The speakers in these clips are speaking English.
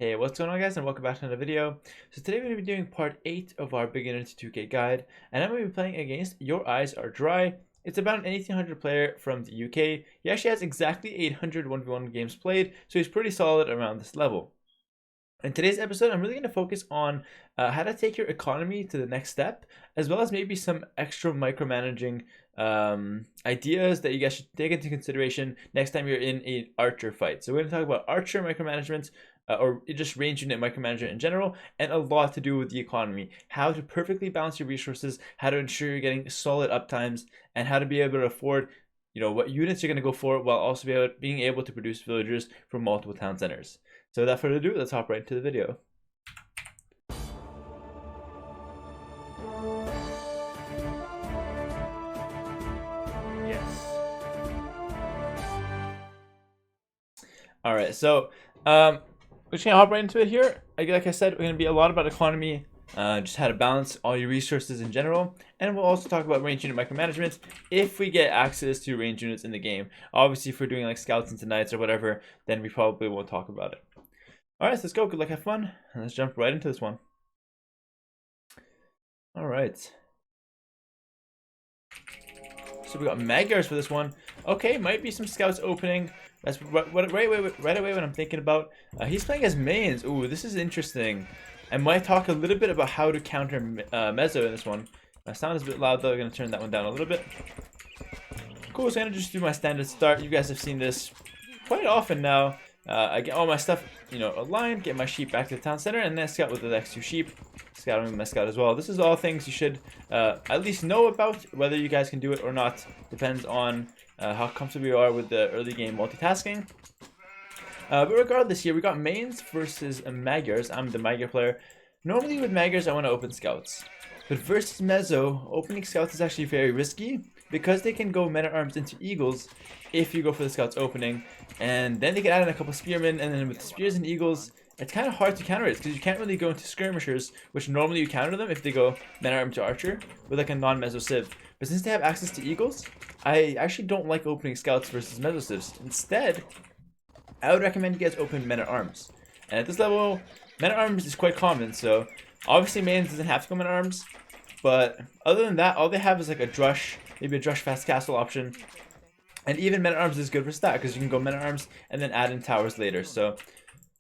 Hey, what's going on guys, and welcome back to another video. So today we're going to be doing part 8 of our beginner to 2K guide, and I'm going to be playing against Your Eyes Are Dry. It's about an 1800 player from the UK. He actually has exactly 800 1v1 games played, so he's pretty solid around this level. In today's episode, I'm really going to focus on how to take your economy to the next step, as well as maybe some extra micromanaging ideas that you guys should take into consideration next time you're in an archer fight. So we're going to talk about archer micromanagement, or just range unit micromanagement in general, and a lot to do with the economy. How to perfectly balance your resources, how to ensure you're getting solid uptimes, and how to be able to afford what units you're going to go for, while also being able to produce villagers from multiple town centers. So without further ado, let's hop right into the video. Yes. Alright, so we're just gonna hop right into it here. Like I said, we're gonna be a lot about economy, just how to balance all your resources in general, and we'll also talk about range unit micromanagement if we get access to range units in the game. Obviously, if we're doing like scouts into knights or whatever, then we probably won't talk about it. Alright, so let's go. Good luck, have fun, and let's jump right into this one. Alright. So we got Magyars for this one. Okay, might be some scouts opening. That's right away what I'm thinking about. He's playing as mains. Ooh, this is interesting. I might talk a little bit about how to counter Mezzo in this one. My sound is a bit loud though. I'm going to turn that one down a little bit. Cool, so I'm going to just do my standard start. You guys have seen this quite often now. I get all my stuff, aligned, get my sheep back to the town center, and then scout with the next two sheep. Scouting with my scout as well. This is all things you should at least know about. Whether you guys can do it or not depends on how comfortable you are with the early game multitasking. But regardless, here we got mains versus Magyars. I'm the Magyar player. Normally with Magyars, I want to open scouts. But versus Mezzo, opening scouts is actually very risky, because they can go men-at-arms into eagles if you go for the scouts opening, and then they can add in a couple spearmen, and then with spears and eagles, it's kind of hard to counter it because you can't really go into skirmishers, which normally you counter them if they go men-at-arms to archer with like a non-Mezzo civ. But since they have access to eagles, I actually don't like opening scouts versus Mezzo civs. Instead, I would recommend you guys open men-at-arms. And at this level, men-at-arms is quite common, so obviously mains doesn't have to go men-at-arms, but other than that, all they have is like a drush, maybe a drush fast castle option. And even men-at-arms is good for stat, because you can go men-at-arms and then add in towers later. So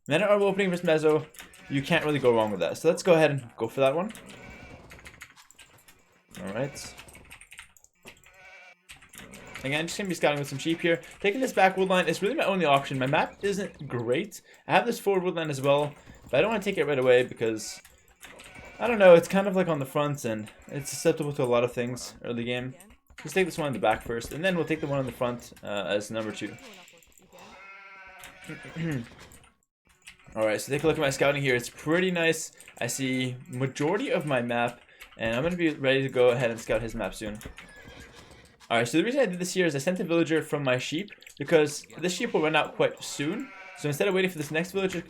men-at-arm opening versus Mezzo, you can't really go wrong with that. So let's go ahead and go for that one. Alright. Again, just going to be scouting with some sheep here. Taking this back wood line is really my only option. My map isn't great. I have this forward wood line as well, but I don't want to take it right away because, I don't know, it's kind of like on the front and it's susceptible to a lot of things early game. Let's take this one in the back first, and then we'll take the one on the front as number 2. Alright, so take a look at my scouting here. It's pretty nice. I see majority of my map, and I'm going to be ready to go ahead and scout his map soon. Alright, so the reason I did this here is I sent a villager from my sheep, because this sheep will run out quite soon. So instead of waiting for this next villager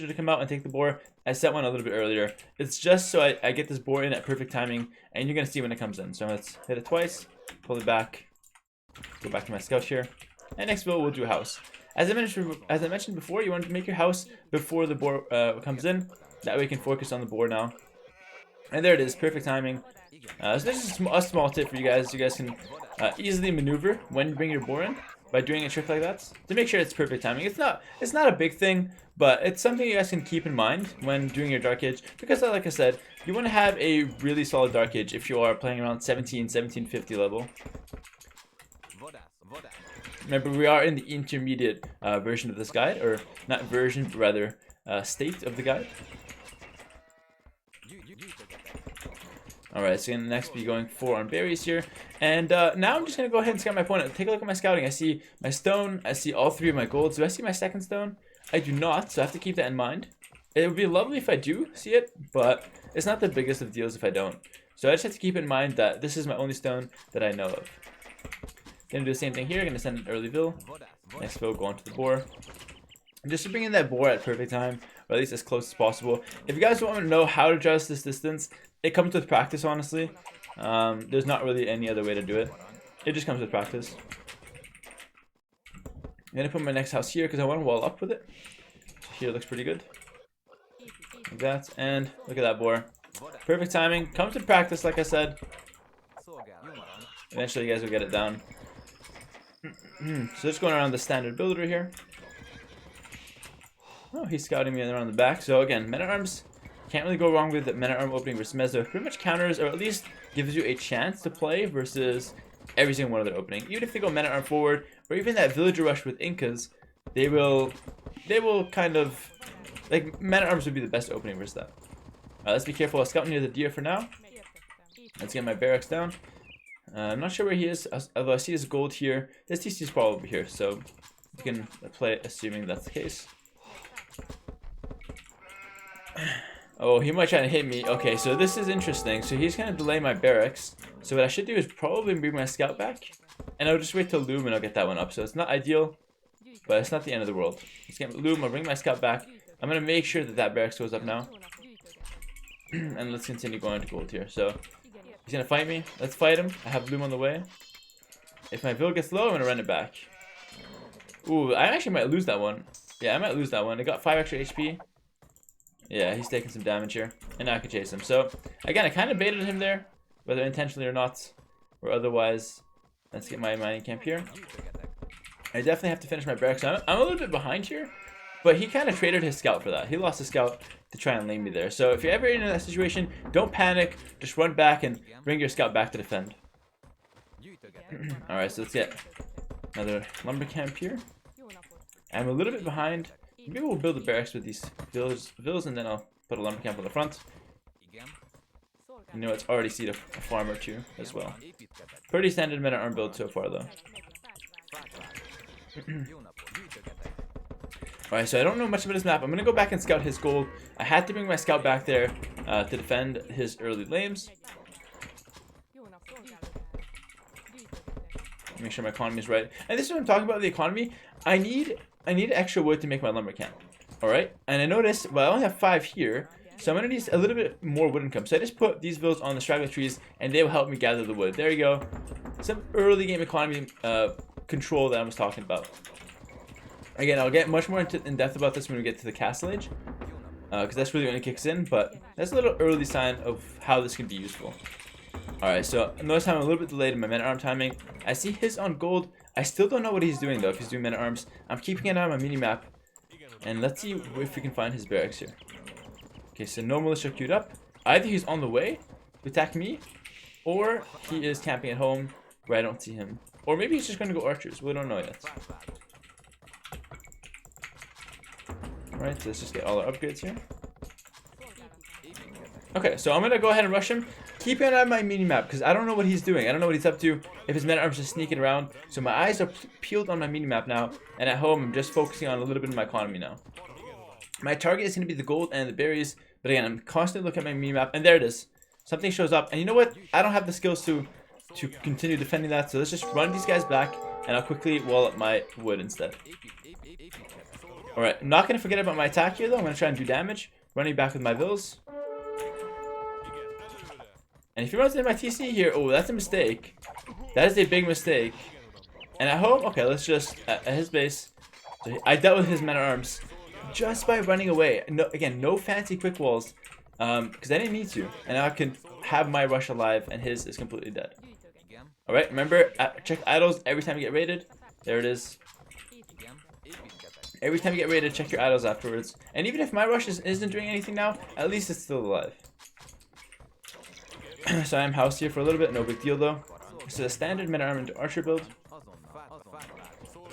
to come out and take the boar, I set one a little bit earlier. It's just so I get this boar in at perfect timing, and you're going to see when it comes in. So let's hit it twice, pull it back, go back to my scout here, and next build we'll do a house. As I mentioned before, you want to make your house before the boar comes in. That way you can focus on the boar now. And there it is, perfect timing. So this is a small tip for you guys. You guys can easily maneuver when you bring your boar in by doing a trick like that to make sure it's perfect timing. It's not a big thing, but it's something you guys can keep in mind when doing your Dark Age, because like I said, you want to have a really solid Dark Age if you are playing around 1750 level. Remember, we are in the intermediate version of this guide, or not version, but rather state of the guide. Alright, so I'm going to next be going 4 on berries here. And now I'm just going to go ahead and scout my opponent. Take a look at my scouting. I see my stone. I see all 3 of my golds. Do I see my second stone? I do not, so I have to keep that in mind. It would be lovely if I do see it, but it's not the biggest of deals if I don't. So I just have to keep in mind that this is my only stone that I know of. Going to do the same thing here. Going to send an early vill. Next vill, go on to the boar. Just to bring in that boar at perfect time, or at least as close as possible. If you guys want to know how to adjust this distance, it comes with practice, honestly. There's not really any other way to do it. It just comes with practice. I'm going to put my next house here because I want to wall up with it. So here looks pretty good. like that, and look at that boar. Perfect timing. Comes with practice, like I said. Eventually, you guys will get it down. So just going around the standard builder here. Oh, he's scouting me around the back. So again, men-at-arms, can't really go wrong with the men-at-arm opening versus Mezzo. Pretty much counters, or at least gives you a chance to play versus every single one of their opening. Even if they go men-at-arm forward, or even that villager rush with Incas, they will kind of, like, men-at-arms would be the best opening versus that. Let's be careful. I'll scout near the deer for now. Let's get my barracks down. I'm not sure where he is, although I see his gold here. His TC is probably here, so you can play assuming that's the case. Oh, he might try to hit me. Okay, so this is interesting. So he's going to delay my barracks. So what I should do is probably bring my scout back. And I'll just wait till Loom and I'll get that one up. So it's not ideal, but it's not the end of the world. Let's get Loom, I'll bring my scout back. I'm going to make sure that that barracks goes up now. And let's continue going to gold here. So he's going to fight me. Let's fight him. I have Loom on the way. If my build gets low, I'm going to run it back. Ooh, I actually might lose that one. Yeah, I might lose that one. I got 5 extra HP. Yeah, he's taking some damage here. And now I can chase him. So, again, I kind of baited him there. Whether intentionally or not. Or otherwise. Let's get my mining camp here. I definitely have to finish my barracks. I'm a little bit behind here. But he kind of traded his scout for that. He lost his scout to try and lane me there. So, if you're ever in that situation, don't panic. Just run back and bring your scout back to defend. Alright, so let's get another lumber camp here. I'm a little bit behind. Maybe we'll build a barracks with these villas, and then I'll put a lumber camp on the front. You know, it's already seed a farm or two as well. Pretty standard men-at-arm build so far, though. Alright, so I don't know much about his map. I'm going to go back and scout his gold. I had to bring my scout back there to defend his early lanes. Make sure my economy is right. And this is what I'm talking about, the economy. I need extra wood to make my lumber camp. Alright? And I noticed, well, I only have 5 here, so I'm going to need a little bit more wood income. So I just put these villas on the straggler trees, and they will help me gather the wood. There you go. Some early game economy control that I was talking about. Again, I'll get much more in depth about this when we get to the Castle Age, because that's really when it kicks in, but that's a little early sign of how this can be useful. Alright, so notice how I'm a little bit delayed in my men-at-arm timing. I see his on gold. I still don't know what he's doing, though, if he's doing men-at-arms. I'm keeping an eye on my mini-map. And let's see if we can find his barracks here. Okay, so no militia queued up. Either he's on the way to attack me, or he is camping at home where I don't see him. Or maybe he's just going to go archers. We don't know yet. Alright, so let's just get all our upgrades here. Okay, so I'm going to go ahead and rush him. Keep an eye on my mini-map, because I don't know what he's doing. I don't know what he's up to. If his men-at-arms just sneaking around. So my eyes are peeled on my mini-map now. And at home, I'm just focusing on a little bit of my economy now. My target is going to be the gold and the berries. But again, I'm constantly looking at my mini-map. And there it is. Something shows up. And you know what? I don't have the skills to continue defending that. So let's just run these guys back. And I'll quickly wall up my wood instead. Alright, I'm not going to forget about my attack here, though. I'm going to try and do damage. Running back with my villas. And if he runs into my TC here, oh, that's a mistake. That is a big mistake. And at home, okay, let's just, at his base, so I dealt with his men-at-arms just by running away. No, again, no fancy quick walls, because I didn't need to. And now I can have my rush alive, and his is completely dead. Alright, remember, check idols every time you get raided. There it is. Every time you get raided, check your idols afterwards. And even if my rush isn't doing anything now, at least it's still alive. So I am housed here for a little bit, no big deal though. This is a standard men-at-arm into archer build.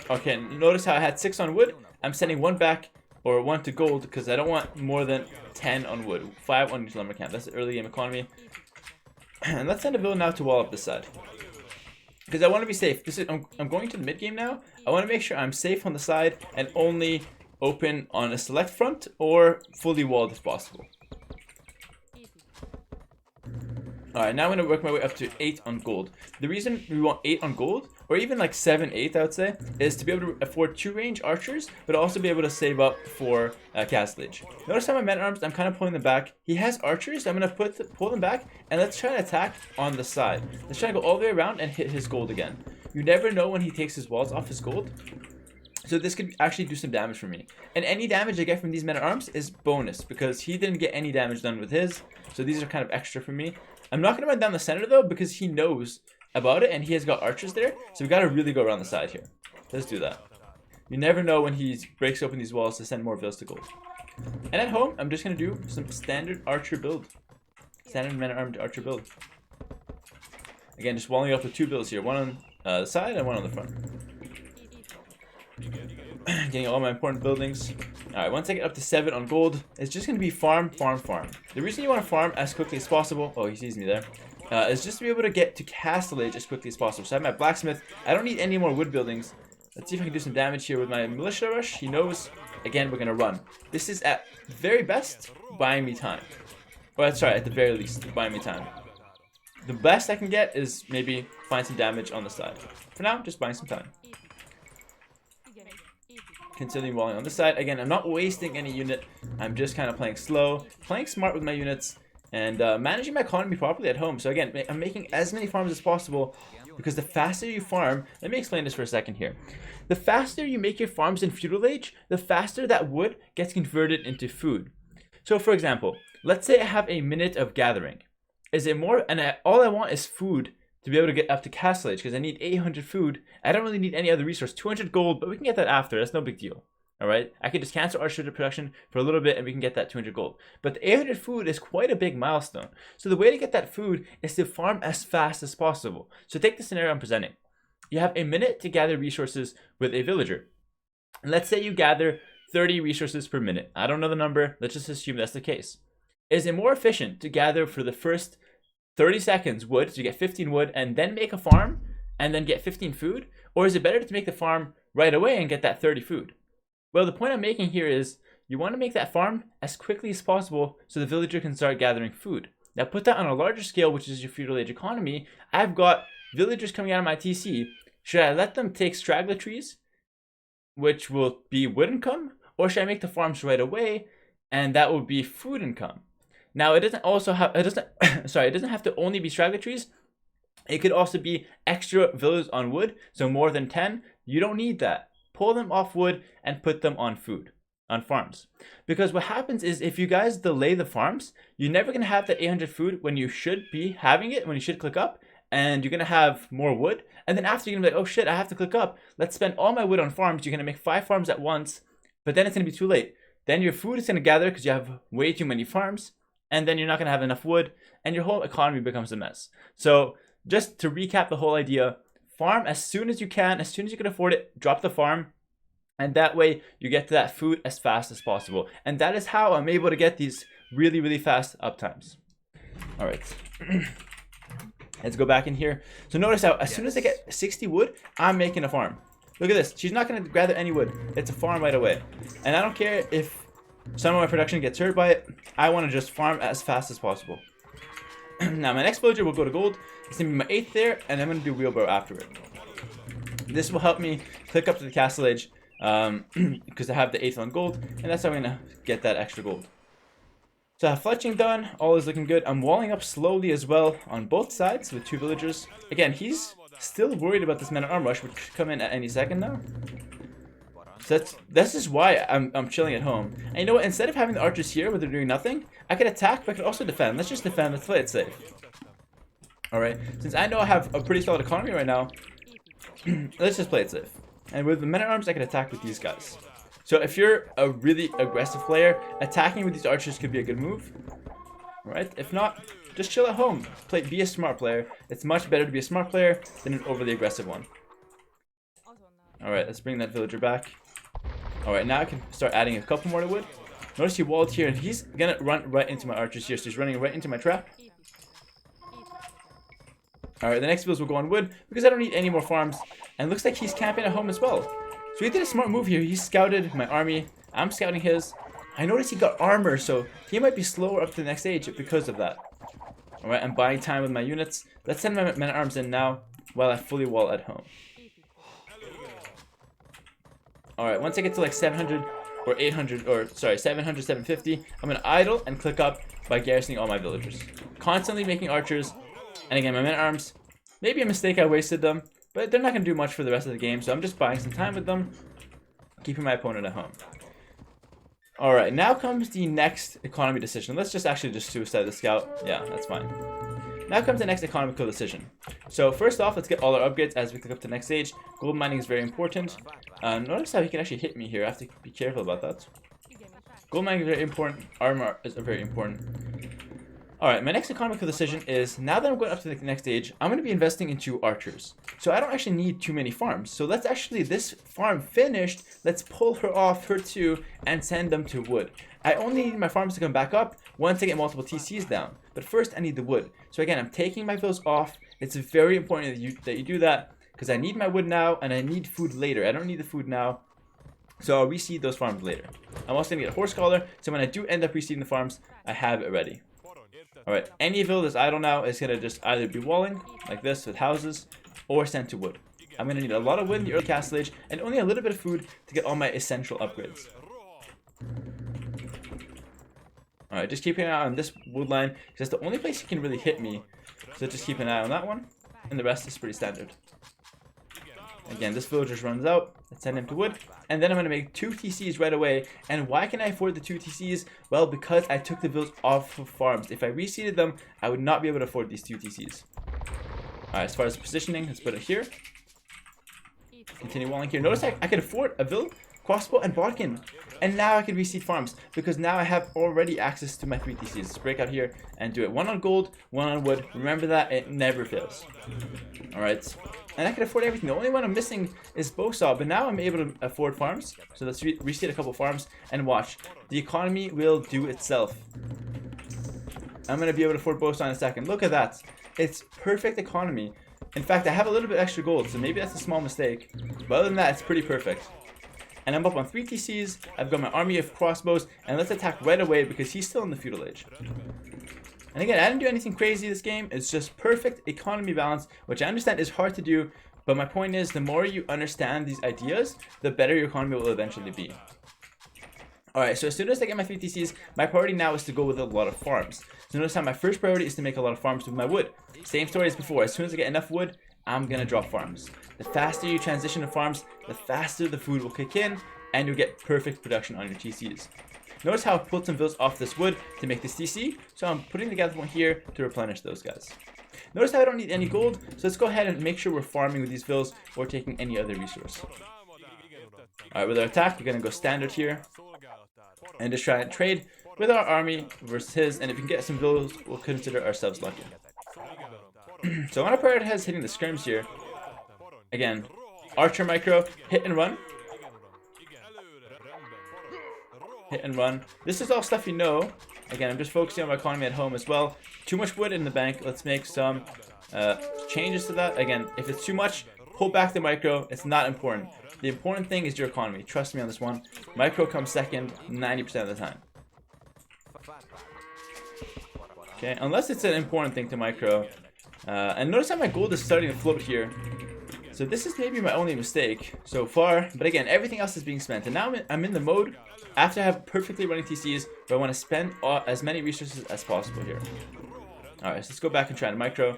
Okay, notice how I had 6 on wood. I'm sending 1 back, or 1 to gold, because I don't want more than 10 on wood. 5 on each lumber camp. That's the early game economy. And let's send a build now to wall up this side. Because I want to be safe. I'm going to the mid game now. I want to make sure I'm safe on the side and only open on a select front or fully walled if possible. Alright, now I'm going to work my way up to 8 on gold. The reason we want 8 on gold, or even like 7, 8 I would say, is to be able to afford 2 range archers, but also be able to save up for Castle Age. Notice how my men-at-arms, I'm kind of pulling them back. He has archers, I'm going to pull them back, and let's try and attack on the side. Let's try to go all the way around and hit his gold again. You never know when he takes his walls off his gold. So this could actually do some damage for me. And any damage I get from these men-at-arms is bonus, because he didn't get any damage done with his. So these are kind of extra for me. I'm not going to run down the center though, because he knows about it and he has got archers there. So we got to really go around the side here. Let's do that. You never know when he breaks open these walls to send more vills to gold. And at home, I'm just going to do some standard archer build. Standard men-at-armed archer build. Again, just walling up with 2 builds here. One on the side and one on the front. Getting all my important buildings. Alright, once I get up to 7 on gold, it's just going to be farm, farm, farm. The reason you want to farm as quickly as possible, oh, he sees me there, is just to be able to get to Castle Age as quickly as possible. So I have my blacksmith. I don't need any more wood buildings. Let's see if I can do some damage here with my militia rush. He knows, again, we're going to run. This is at very best buying me time. Or sorry, at the very least, buying me time. The best I can get is maybe find some damage on the side. For now, just buying some time. Continuing walling on this side. Again, I'm not wasting any unit. I'm just kind of playing slow, playing smart with my units, and managing my economy properly at home. So again, I'm making as many farms as possible, because the faster you farm, let me explain this for a second here. The faster you make your farms in Feudal Age, the faster that wood gets converted into food. So for example, let's say I have a minute of gathering. Is it more, and all I want is food to be able to get up to Castle Age, because I need 800 food. I don't really need any other resource. 200 gold, but we can get that after. That's no big deal. Alright? I can just cancel our sugar production for a little bit and we can get that 200 gold. But the 800 food is quite a big milestone. So the way to get that food is to farm as fast as possible. So take the scenario I'm presenting. You have a minute to gather resources with a villager. Let's say you gather 30 resources per minute. I don't know the number. Let's just assume that's the case. Is it more efficient to gather for the first 30 seconds wood, so you get 15 wood, and then make a farm, and then get 15 food? Or is it better to make the farm right away and get that 30 food? Well, the point I'm making here is, you want to make that farm as quickly as possible so the villager can start gathering food. Now put that on a larger scale, which is your Feudal Age economy. I've got villagers coming out of my TC. Should I let them take straggler trees, which will be wood income? Or should I make the farms right away, and that will be food income? Now it doesn't also have, it doesn't have to only be straggler trees. It could also be extra villas on wood, so more than 10. You don't need that. Pull them off wood and put them on food, on farms. Because what happens is, if you guys delay the farms, you're never going to have that 800 food when you should be having it, when you should click up, and you're going to have more wood. And then after, you're going to be like, oh shit, I have to click up. Let's spend all my wood on farms. You're going to make 5 farms at once, but then it's going to be too late. Then your food is going to gather because you have way too many farms. And then you're not going to have enough wood, and your whole economy becomes a mess. So just to recap the whole idea, farm as soon as you can afford it, drop the farm, and that way you get to that food as fast as possible. And that is how I'm able to get these really, really fast uptimes. All right, let's go back in here. So notice how as soon as I get 60 wood, I'm making a farm. Look at this. She's not going to gather any wood. It's a farm right away. And I don't care if some of my production gets hurt by it. I want to just farm as fast as possible. Now my next villager will go to gold. It's going to be my 8th there, and I'm going to do wheelbarrow after it. This will help me click up to the Castle Age, because I have the 8th on gold, and that's how I'm going to get that extra gold. So I have fletching done. All is looking good. I'm walling up slowly as well on both sides with 2 villagers. Again, he's still worried about this men-at-arm rush, which could come in at any second now. So that's just why I'm chilling at home. And you know what? Instead of having the archers here where they're doing nothing, I could attack, but I could also defend. Let's just defend. Let's play it safe. Alright. Since I know I have a pretty solid economy right now, let's just play it safe. And with the men-at-arms, I can attack with these guys. So if you're a really aggressive player, attacking with these archers could be a good move. Alright? If not, just chill at home. Be a smart player. It's much better to be a smart player than an overly aggressive one. Alright, let's bring that villager back. Alright, now I can start adding a couple more to wood. Notice he walled here, and he's gonna run right into my archers here, so he's running right into my trap. Alright, the next builds will go on wood, because I don't need any more farms. And it looks like he's camping at home as well. So he did a smart move here. He scouted my army. I'm scouting his. I noticed he got armor, so he might be slower up to the next stage because of that. Alright, I'm buying time with my units. Let's send my men-at-arms in now, while I fully wall at home. Alright, once I get to like 700 or 800, or sorry, 700, 750, I'm going to idle and click up by garrisoning all my villagers. Constantly making archers, and again, my men-at-arms, maybe a mistake I wasted them, but they're not going to do much for the rest of the game, so I'm just buying some time with them. keeping my opponent at home. Alright, now comes the next economy decision. Let's just actually just suicide the scout. Yeah, that's fine. Now comes the next economical decision. So first off, let's get all our upgrades as we click up to the next stage. Gold mining is very important. Notice how he can actually hit me here. I have to be careful about that. Gold mining is very important. Armor is very important. Alright, my next economical decision is, now that I'm going up to the next stage, I'm going to be investing into archers. So I don't actually need too many farms. So let's actually, this farm finished, let's pull her off, her two, and send them to wood. I only need my farms to come back up once I get multiple TCs down. But first I need the wood. So again, I'm taking my vills off. It's very important that you do that, because I need my wood now and I need food later. I don't need the food now. So I'll reseed those farms later. I'm also going to get a horse collar, so when I do end up reseeding the farms, I have it ready. Alright, any vill that's idle now is going to just either be walling, like this, with houses, or sent to wood. I'm going to need a lot of wood in the early castle age, and only a little bit of food to get all my essential upgrades. Alright, just keeping an eye on this wood line, because that's the only place you can really hit me. So just keep an eye on that one, and the rest is pretty standard. Again, this villager just runs out. Let's send him to wood. And then I'm going to make 2 TCs right away. And why can I afford the 2 TCs? Well, because I took the vills off of farms. If I reseeded them, I would not be able to afford these 2 TCs. Alright, as far as positioning, let's put it here. Continue walling here. Notice I can afford a vill, crossbow, and bodkin. And now I can reseed farms, because now I have already access to my 3 TCs. Let's break out here and do it. 1 on gold, 1 on wood. Remember that, it never fails. Alright. And I can afford everything. The only one I'm missing is bow saw, but now I'm able to afford farms. So let's reseed a couple farms and watch. The economy will do itself. I'm going to be able to afford bow saw in a second. Look at that. It's perfect economy. In fact, I have a little bit extra gold, so maybe that's a small mistake. But other than that, it's pretty perfect. And I'm up on 3 TCs. I've got my army of crossbows, and let's attack right away because he's still in the Feudal Age. And again, I didn't do anything crazy this game. It's just perfect economy balance, which I understand is hard to do. But my point is, the more you understand these ideas, the better your economy will eventually be. Alright, so as soon as I get my 3 TCs, my priority now is to go with a lot of farms. So notice how my first priority is to make a lot of farms with my wood. Same story as before. As soon as I get enough wood, I'm going to drop farms. The faster you transition to farms, the faster the food will kick in, and you'll get perfect production on your TCs. Notice how I pulled some vills off this wood to make this TC, so I'm putting the gather point here to replenish those guys. Notice how I don't need any gold, so let's go ahead and make sure we're farming with these vills or taking any other resource. Alright, with our attack, we're going to go standard here and just try and trade with our army versus his, and if we can get some vills, we'll consider ourselves lucky. So I want to prioritize hitting the scrims here. Again, archer micro, hit and run. Hit and run. This is all stuff you know. Again, I'm just focusing on my economy at home as well. Too much wood in the bank. Let's make some changes to that. Again, if it's too much, pull back the micro. It's not important. The important thing is your economy. Trust me on this one. Micro comes second 90% of the time. Okay, unless it's an important thing to micro. And notice how my gold is starting to float here. So this is maybe my only mistake so far. But again, everything else is being spent. And now I'm in the mode after I have perfectly running TCs where I want to spend as many resources as possible here. Alright, so let's go back and try to micro.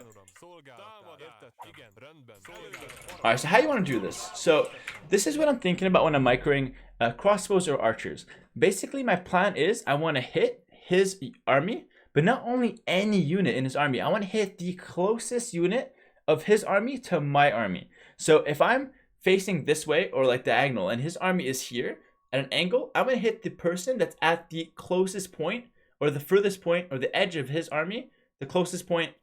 Alright, so how you want to do this? So this is what I'm thinking about when I'm microing crossbows or archers. Basically, my plan is I want to hit his army, but not only any unit in his army. I want to hit the closest unit of his army to my army. So if I'm facing this way or like diagonal and his army is here at an angle, I'm going to hit the person that's at the closest point or the furthest point or the edge of his army, the closest point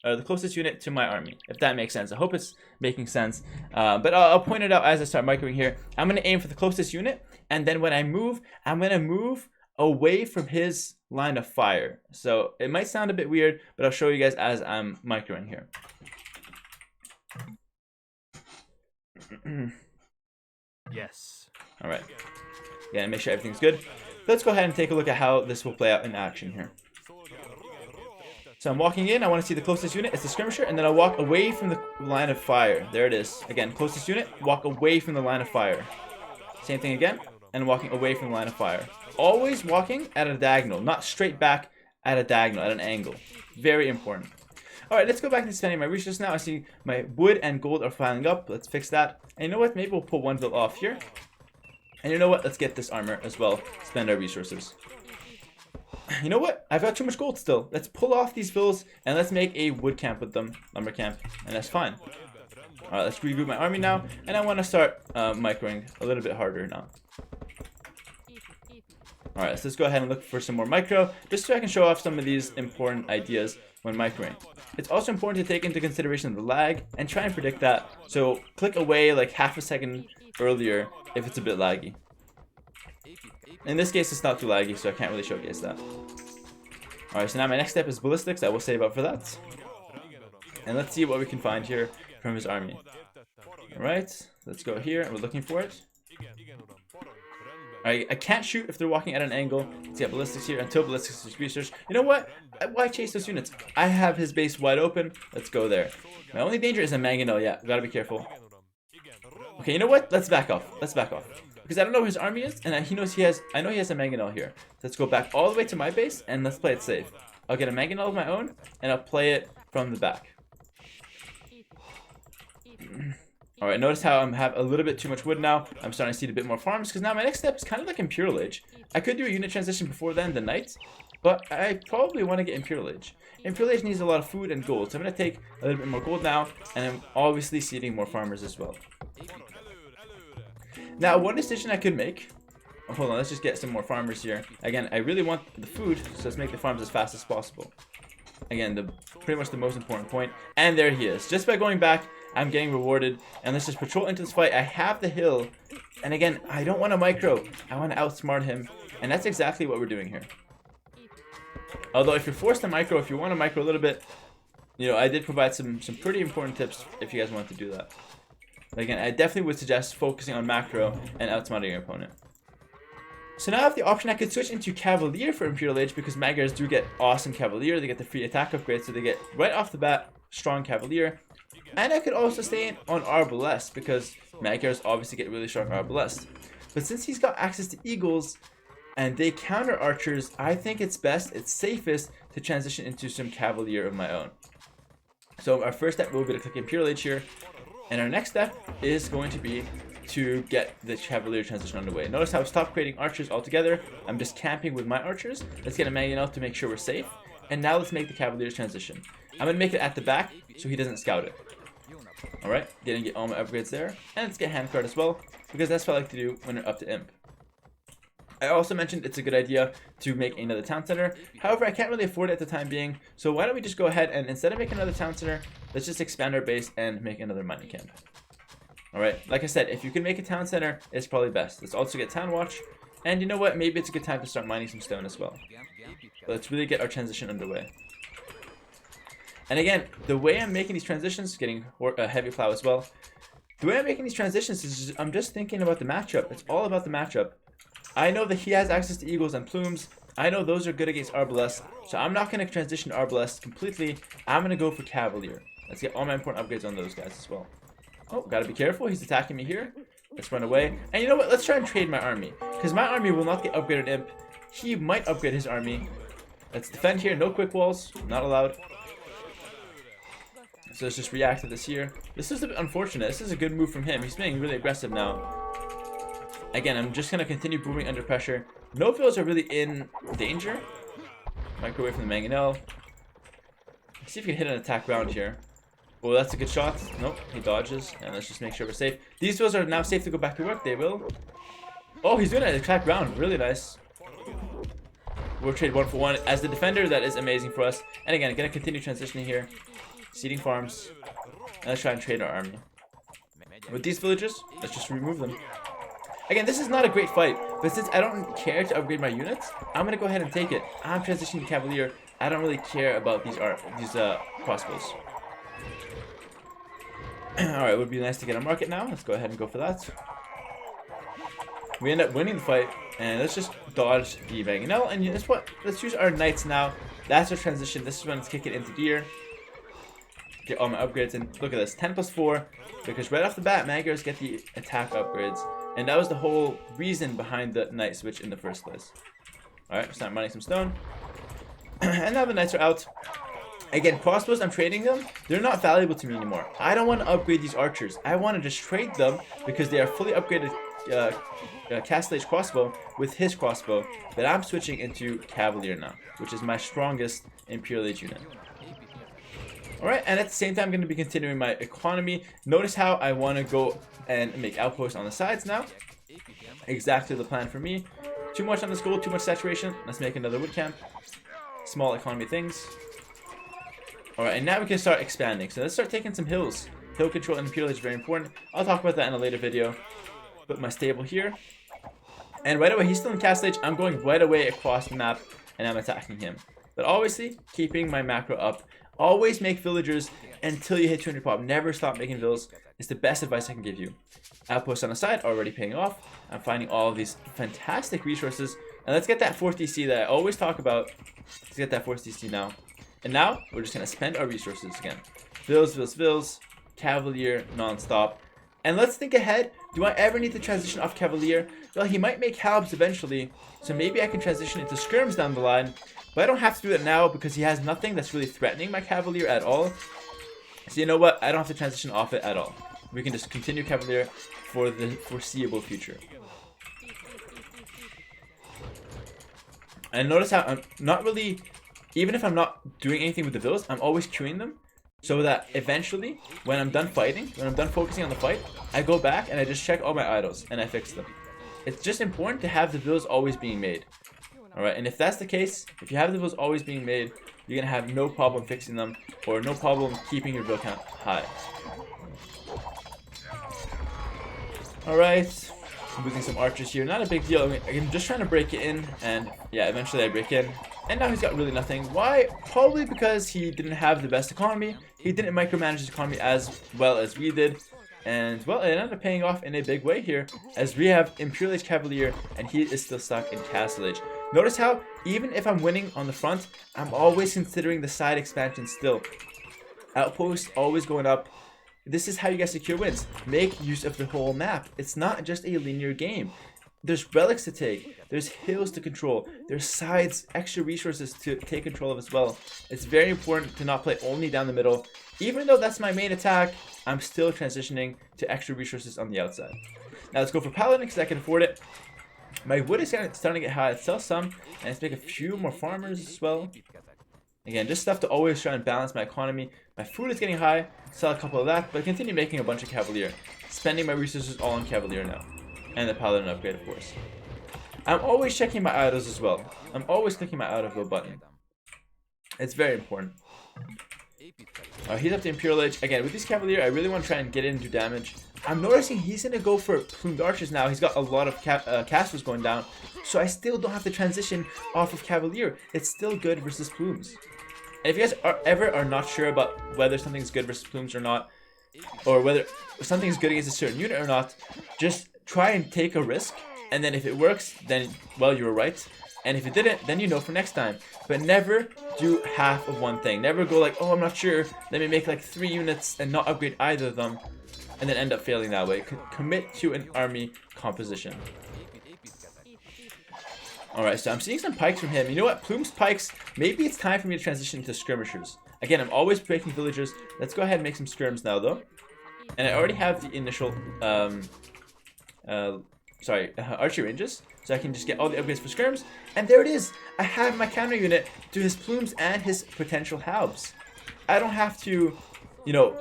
or the closest unit to my army, if that makes sense. I hope it's making sense. But I'll point it out as I start microing here. I'm going to aim for the closest unit, and then when I move, I'm going to move away from his line of fire. So it might sound a bit weird, but I'll show you guys as I'm microing here. Yes. All right. Again, make sure everything's good. Let's go ahead and take a look at how this will play out in action here. So I'm walking in. I want to see the closest unit. It's the skirmisher, and then I'll walk away from the line of fire. There it is. Again, closest unit, walk away from the line of fire. Same thing again, and walking away from the line of fire. Always walking at a diagonal, not straight back at a diagonal, at an angle. Very important. Alright, let's go back to spending my resources now. I see my wood and gold are piling up. Let's fix that. And you know what? Maybe we'll pull one bill off here. And you know what? Let's get this armor as well. Spend our resources. You know what? I've got too much gold still. Let's pull off these fills and let's make a wood camp with them. Lumber camp. And that's fine. Alright, let's regroup my army now. And I want to start microing a little bit harder now. Alright, so let's go ahead and look for some more micro. Just so I can show off some of these important ideas when microing. It's also important to take into consideration the lag and try and predict that. So click away like half a second earlier if it's a bit laggy. In this case, it's not too laggy, so I can't really showcase that. Alright, so now my next step is ballistics. I will save up for that. And let's see what we can find here from his army. Alright, let's go here. We're looking for it. Alright, I can't shoot if they're walking at an angle. Let's get ballistics here until ballistics is researched. You know what? Why chase those units? I have his base wide open. Let's go there. My only danger is a mangonel. Yeah, gotta be careful. Okay, you know what? Let's back off. Let's back off. Because I don't know where his army is, and he knows he has. I know he has a mangonel here. So let's go back all the way to my base, and let's play it safe. I'll get a mangonel of my own, and I'll play it from the back. Alright, notice how I have a little bit too much wood now. I'm starting to see a bit more farms, because now my next step is kind of like Imperial Age. I could do a unit transition before then, the Knight, but I probably want to get Imperial Age. Imperial Age needs a lot of food and gold, so I'm going to take a little bit more gold now, and I'm obviously seeding more farmers as well. Now, one decision I could make. Oh, hold on, let's just get some more farmers here. Again, I really want the food, so let's make the farms as fast as possible. Again, pretty much the most important point. And there he is. Just by going back, I'm getting rewarded. And let's just patrol into this fight. I have the hill. And again, I don't want to micro. I want to outsmart him. And that's exactly what we're doing here. Although if you're forced to micro, if you want to micro a little bit, you know, I did provide some pretty important tips if you guys want to do that. But again, I definitely would suggest focusing on macro and outsmarting your opponent. So now I have the option. I could switch into Cavalier for Imperial Age because Magyars do get awesome Cavalier. They get the free attack upgrade, so they get right off the bat strong Cavalier. And I could also stay on Arbalest because Magyars obviously get really strong Arbalest. But since he's got access to Eagles and they counter archers, I think it's best, it's safest to transition into some Cavalier of my own. So our first step will be to click Imperial Age here. And our next step is going to be to get the Cavalier transition underway. Notice how I've stopped creating archers altogether. I'm just camping with my archers. Let's get a mangonel to make sure we're safe. And now let's make the Cavalier transition. I'm going to make it at the back so he doesn't scout it. Alright, get all my upgrades there. And let's get handcart as well, because that's what I like to do when we're up to Imp. I also mentioned it's a good idea to make another town center. However, I can't really afford it at the time being. So why don't we just go ahead and instead of making another town center, let's just expand our base and make another mining camp. Alright, like I said, if you can make a town center, it's probably best. Let's also get town watch. And you know what? Maybe it's a good time to start mining some stone as well. But let's really get our transition underway. And again, the way I'm making these transitions, getting a heavy plow as well. The way I'm making these transitions is I'm just thinking about the matchup. It's all about the matchup. I know that he has access to Eagles and Plumes. I know those are good against Arbalest. So I'm not going to transition to Arbalest completely. I'm going to go for Cavalier. Let's get all my important upgrades on those guys as well. Oh, gotta be careful. He's attacking me here. Let's run away. And you know what? Let's try and trade my army. Because my army will not get upgraded Imp. He might upgrade his army. Let's defend here. No quick walls. Not allowed. So let's just react to this here. This is a bit unfortunate. This is a good move from him. He's being really aggressive now. Again, I'm just going to continue booming under pressure. No fills are really in danger. Microwave from the mangonel. Let's see if we can hit an attack round here. Oh, that's a good shot. Nope, he dodges. And let's just make sure we're safe. These fills are now safe to go back to work. They will. Oh, he's doing an attack round. Really nice. We'll trade 1 for 1. As the defender, that is amazing for us. And again, going to continue transitioning here. Seeding farms. And let's try and trade our army. With these villagers, let's just remove them. Again, this is not a great fight, but since I don't care to upgrade my units, I'm going to go ahead and take it. I'm transitioning to Cavalier. I don't really care about these crossbows. Alright, it would be nice to get a market now. Let's go ahead and go for that. We end up winning the fight, and let's just dodge the mangonel. And that's what. Let's use our knights now. That's our transition. This is when let's kick it into gear. Get all my upgrades, and look at this, 10 plus 4, because right off the bat, Magyars get the attack upgrades. And that was the whole reason behind the knight switch in the first place. Alright, start mining some stone. And now the knights are out. Again, crossbows, I'm trading them. They're not valuable to me anymore. I don't want to upgrade these archers. I want to just trade them because they are fully upgraded Castle Age crossbow with his crossbow, but I'm switching into Cavalier now, which is my strongest Imperial Age unit. Alright, and at the same time, I'm going to be continuing my economy. Notice how I want to go and make outposts on the sides now. Exactly the plan for me. Too much on this gold, too much saturation. Let's make another wood camp. Small economy things. Alright, and now we can start expanding. So let's start taking some hills. Hill control in Imperial Age is very important. I'll talk about that in a later video. Put my stable here. And right away, he's still in Castle Age. I'm going right away across the map, and I'm attacking him. But obviously, keeping my macro up. Always make villagers until you hit 200 pop. Never stop making villas. It's the best advice I can give you. Outposts on the side already paying off. I'm finding all of these fantastic resources. And let's get that 4th DC that I always talk about. Let's get that 4th DC now. And now, we're just going to spend our resources again. Vills. Cavalier non-stop. And let's think ahead. Do I ever need to transition off Cavalier? Well, he might make Halbs eventually. So maybe I can transition into Skirms down the line. But I don't have to do that now because he has nothing that's really threatening my Cavalier at all. So you know what? I don't have to transition off it at all. We can just continue Cavalier for the foreseeable future. And notice how I'm not really, even if I'm not doing anything with the villas, I'm always queuing them. So that eventually, when I'm done fighting, when I'm done focusing on the fight, I go back and I just check all my idols and I fix them. It's just important to have the villas always being made. Alright, and if that's the case, if you have the villas always being made, you're going to have no problem fixing them or no problem keeping your vill count high. Alright, losing some archers here, not a big deal. I'm just trying to break it in, and yeah, eventually I break in. And now he's got really nothing. Why? Probably because he didn't have the best economy. He didn't micromanage his economy as well as we did. And, well, it ended up paying off in a big way here, as we have Imperial Age Cavalier, and he is still stuck in Castle Age. Notice how, even if I'm winning on the front, I'm always considering the side expansion still. Outposts always going up. This is how you guys secure wins. Make use of the whole map. It's not just a linear game. There's relics to take. There's hills to control. There's sides, extra resources to take control of as well. It's very important to not play only down the middle. Even though that's my main attack, I'm still transitioning to extra resources on the outside. Now let's go for Paladin because I can afford it. My wood is starting to get high. Let's sell some and let's make a few more farmers as well. Again, just stuff to always try and balance my economy. My food is getting high. Sell a couple of that, but continue making a bunch of Cavalier. Spending my resources all on Cavalier now. And the Paladin upgrade, of course. I'm always checking my idols as well. I'm always clicking my idol button. It's very important. He's up to Imperial Age. Again, with this Cavalier, I really want to try and get in and do damage. I'm noticing he's going to go for plumed archers now. He's got a lot of castles going down. So I still don't have to transition off of Cavalier. It's still good versus plumes. And if you guys ever are not sure about whether something's good versus plumes or not, or whether something's good against a certain unit or not, just try and take a risk. And then if it works, then, well, you were right. And if it didn't, then you know for next time. But never do half of one thing. Never go like, oh, I'm not sure. Let me make like 3 units and not upgrade either of them. And then end up failing that way. Commit to an army composition. Alright, so I'm seeing some pikes from him. You know what? Plumes, pikes. Maybe it's time for me to transition to skirmishers. Again, I'm always breaking villagers. Let's go ahead and make some skirms now, though. And I already have the initial, archery ranges. So I can just get all the upgrades for skirms. And there it is. I have my counter unit to his plumes and his potential halbs. I don't have to, you know,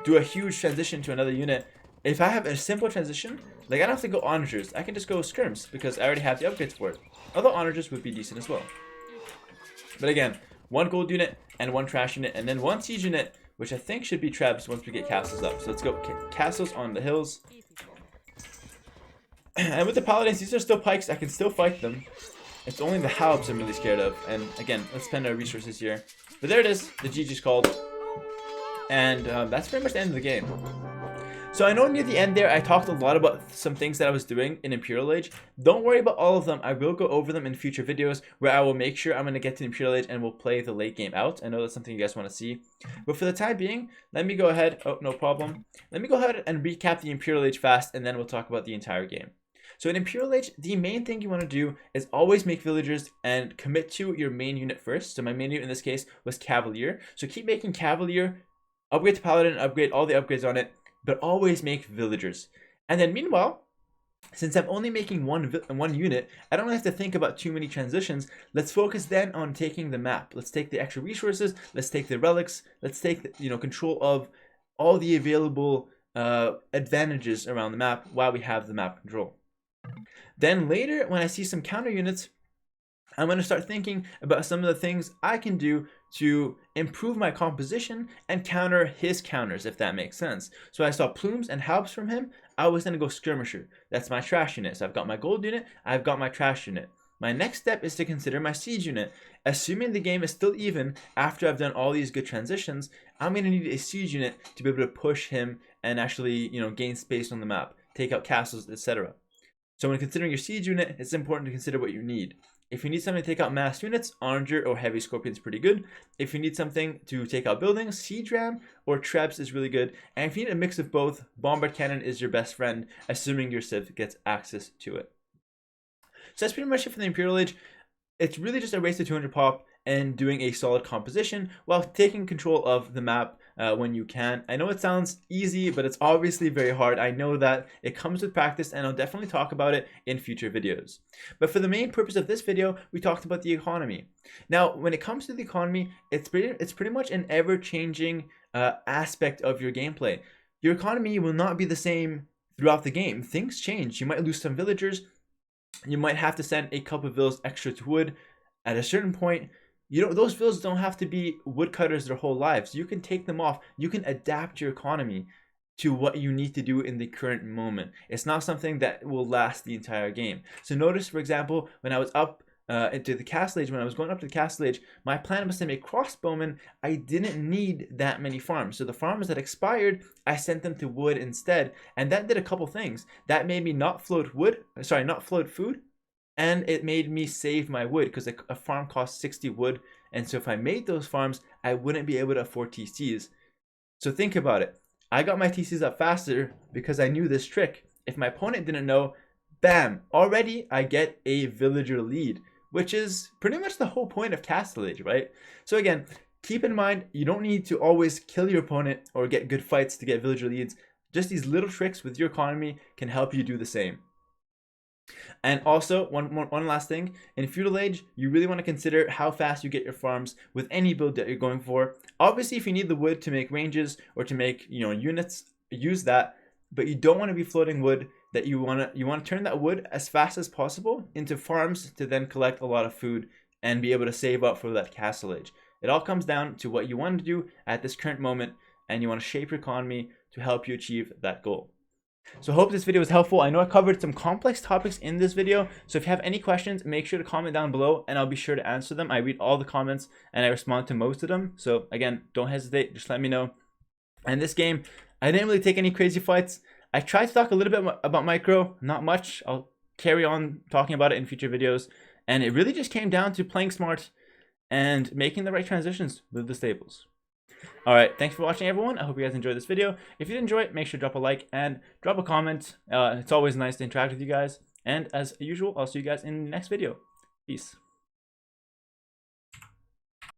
do a huge transition to another unit. If I have a simple transition, like I don't have to go onagers. I can just go skirms because I already have the upgrades for it. Although onagers would be decent as well. But again, 1 gold unit and 1 trash unit, and then 1 siege unit, which I think should be traps once we get castles up. So let's go castles on the hills. And with the paladins, these are still pikes. I can still fight them. It's only the halbs I'm really scared of. And again, let's spend our resources here. But there it is. The GG's called. And that's pretty much the end of the game. So I know near the end there, I talked a lot about some things that I was doing in Imperial Age. Don't worry about all of them. I will go over them in future videos where I will make sure I'm going to get to Imperial Age and we'll play the late game out. I know that's something you guys want to see. But for the time being, let me go ahead. Oh, no problem. Let me go ahead and recap the Imperial Age fast, and then we'll talk about the entire game. So in Imperial Age, the main thing you want to do is always make villagers and commit to your main unit first. So my main unit in this case was Cavalier. So keep making Cavalier, upgrade to Paladin, upgrade all the upgrades on it, but always make villagers. And then meanwhile, since I'm only making one unit, I don't really have to think about too many transitions. Let's focus then on taking the map. Let's take the extra resources. Let's take the relics. Let's take the, control of all the available advantages around the map while we have the map control. Then later, when I see some counter units, I'm going to start thinking about some of the things I can do to improve my composition and counter his counters, if that makes sense. So I saw plumes and halbs from him. I was going to go skirmisher. That's my trash unit. So I've got my gold unit. I've got my trash unit. My next step is to consider my siege unit. Assuming the game is still even after I've done all these good transitions, I'm going to need a siege unit to be able to push him and actually, gain space on the map, take out castles, etc. So when considering your siege unit, it's important to consider what you need. If you need something to take out mass units, Onager or Heavy Scorpion is pretty good. If you need something to take out buildings, Siege Ram or Trebs is really good. And if you need a mix of both, Bombard Cannon is your best friend, assuming your Civ gets access to it. So that's pretty much it for the Imperial Age. It's really just a race to 200 pop and doing a solid composition while taking control of the map when you can. I know it sounds easy, but it's obviously very hard. I know that it comes with practice, and I'll definitely talk about it in future videos. But for the main purpose of this video, we talked about the economy. Now, when it comes to the economy, it's pretty much an ever-changing aspect of your gameplay. Your economy will not be the same throughout the game. Things change. You might lose some villagers. You might have to send a couple of villas extra to wood. At a certain point, those villas don't have to be woodcutters their whole lives. You can take them off. You can adapt your economy to what you need to do in the current moment. It's not something that will last the entire game. So notice, for example, when I was up into the Castle Age, when I was going up to the Castle Age, my plan was to make crossbowmen. I didn't need that many farms. So the farms that expired, I sent them to wood instead. And that did a couple things. That made me not float food. And it made me save my wood because a farm costs 60 wood. And so if I made those farms, I wouldn't be able to afford TCs. So think about it. I got my TCs up faster because I knew this trick. If my opponent didn't know, bam, already I get a villager lead, which is pretty much the whole point of Castle Age, right? So again, keep in mind, you don't need to always kill your opponent or get good fights to get villager leads. Just these little tricks with your economy can help you do the same. And also, one last thing, in Feudal Age, you really want to consider how fast you get your farms with any build that you're going for. Obviously, if you need the wood to make ranges or to make units, use that, but you don't want to be floating wood. That you want to turn that wood as fast as possible into farms to then collect a lot of food and be able to save up for that Castle Age. It all comes down to what you want to do at this current moment, and you want to shape your economy to help you achieve that goal. So I hope this video was helpful. I know I covered some complex topics in this video, so if you have any questions, make sure to comment down below and I'll be sure to answer them. I read all the comments and I respond to most of them. So again, don't hesitate, just let me know. And this game, I didn't really take any crazy fights. I tried to talk a little bit about micro, not much. I'll carry on talking about it in future videos. And it really just came down to playing smart and making the right transitions with the staples. Alright, thanks for watching everyone. I hope you guys enjoyed this video. If you did enjoy it, make sure to drop a like and drop a comment. It's always nice to interact with you guys. And as usual, I'll see you guys in the next video. Peace.